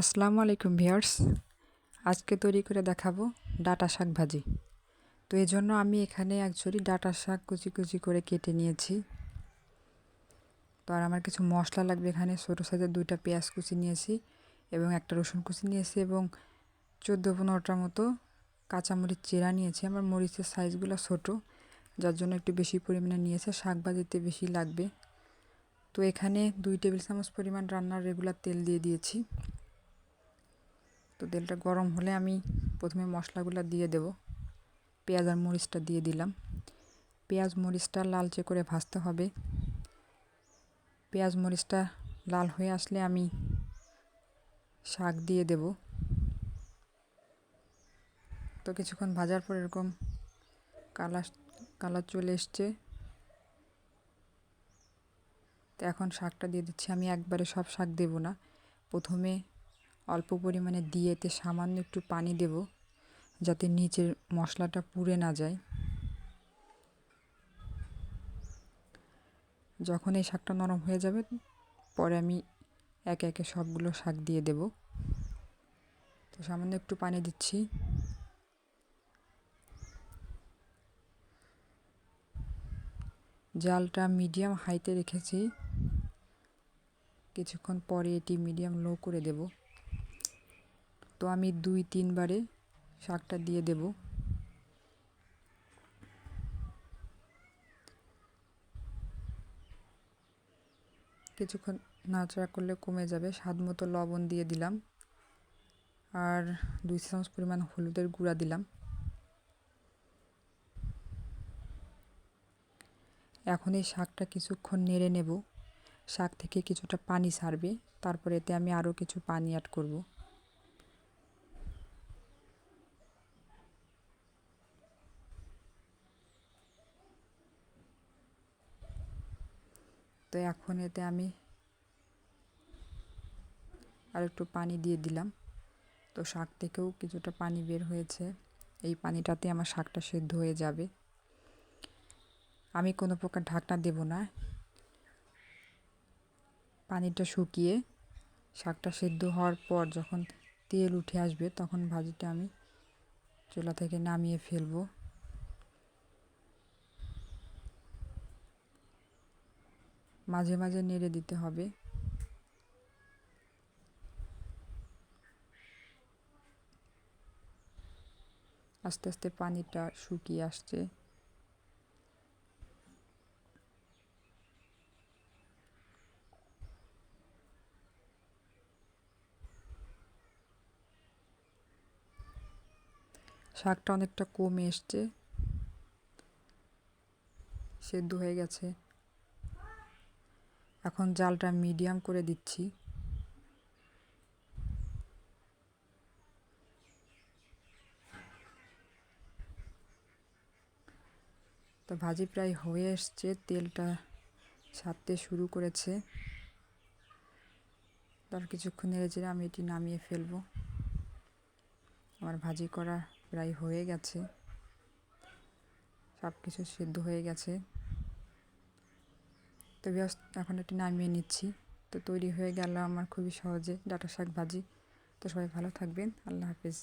আসসালামু আলাইকুম ভিউয়ার্স। আজকে তৈরি করে দেখাবো ডাঁটা শাক ভাজি। তো এই জন্য আমি এখানে অ্যাকচুয়ালি ডাঁটা শাক কুচি কুচি করে কেটে নিয়েছি। তো আর আমার কিছু মশলা লাগবে। এখানে ছোটো সাইজের 2টা পেঁয়াজ কুচি নিয়েছি এবং একটা রসুন কুচি নিয়েছি এবং 14-15টার মতো কাঁচামরিচ চেরা নিয়েছি। আমার মরিচের সাইজগুলো ছোট, যার জন্য একটু বেশি পরিমাণে নিয়েছে, শাক ভাজিতে বেশি লাগবে। তো এখানে 2 টেবিল চামচ পরিমাণ রান্নার রেগুলার তেল দিয়ে দিয়েছি। তো তেলটা গরম হলে আমি প্রথমে মশলাগুলো দিয়ে দেব। পেঁয়াজ আর মরিচটা দিয়ে দিলাম। পেঁয়াজ মরিচটা লালচে করে ভাজতে হবে। পেঁয়াজ মরিচটা লাল হয়ে আসলে আমি শাক দিয়ে দেব। তো কিছুক্ষণ ভাজার পর এরকম কালার চলে এসছে। তো এখন শাকটা দিয়ে দিচ্ছি। আমি একবারে সব শাক দেব না, প্রথমে অল্প পরিমাণে দিয়ে এতে সামান্য একটু পানি দেব, যাতে নিচের মশলাটা পুড়ে না যায়। যখন এই শাকটা নরম হয়ে যাবে, পরে আমি একে একে সবগুলো শাক দিয়ে দেব। তো সামান্য একটু পানি দিচ্ছি। জালটা মিডিয়াম হাইতে রেখেছি। কিছুক্ষণ পরে এটি মিডিয়াম লো করে দেব। তো আমি 2-3 বারে শাকটা দিয়ে দেব। কিছুক্ষণ নাড়াচাড়া করলে কমে যাবে। স্বাদ মতো লবণ দিয়ে দিলাম আর 2 চামচ পরিমাণ হলুদের গুঁড়া দিলাম। এখন এই শাকটা কিছুক্ষণ নেড়ে নেব। শাক থেকে কিছুটা পানি ছাড়বে, তারপরে এতে আমি আরও কিছু পানি অ্যাড করব। তো এখন এতে আমি আর একটু পানি দিয়ে দিলাম। তো শাক থেকেও কিছুটা পানি বের হয়েছে। এই পানিটাতে আমার শাকটা সেদ্ধ হয়ে যাবে। আমি কোনো প্রকার ঢাকনা দেব না। পানিটা শুকিয়ে শাকটা সেদ্ধ হওয়ার পর যখন তেল উঠে আসবে, তখন ভাজিটা আমি চুলা থেকে নামিয়ে ফেলবো। মাঝে মাঝে নেড়ে দিতে হবে। আস্তে আস্তে পানিটা শুকিয়ে আসছে। শাকটা অনেকটা কমে এসছে, সেদ্ধ হয়ে গেছে। এখন জালটা মিডিয়াম করে দিচ্ছি। তো ভাজি প্রায় হয়ে এসছে, তেলটা ছাড়তে শুরু করেছে। তার কিছুক্ষণ নেড়েচেড়ে আমি এটি নামিয়ে ফেলবো। আমার ভাজি করা প্রায় হয়ে গেছে, সব কিছু সেদ্ধ হয়ে গেছে। তো এখন এটি নামিয়ে নিচ্ছি। তো তৈরি হয়ে গেল আমার খুবই সহজে ডাঁটা শাক ভাজি। তো সবাই ভালো থাকবেন। আল্লাহ হাফেজ।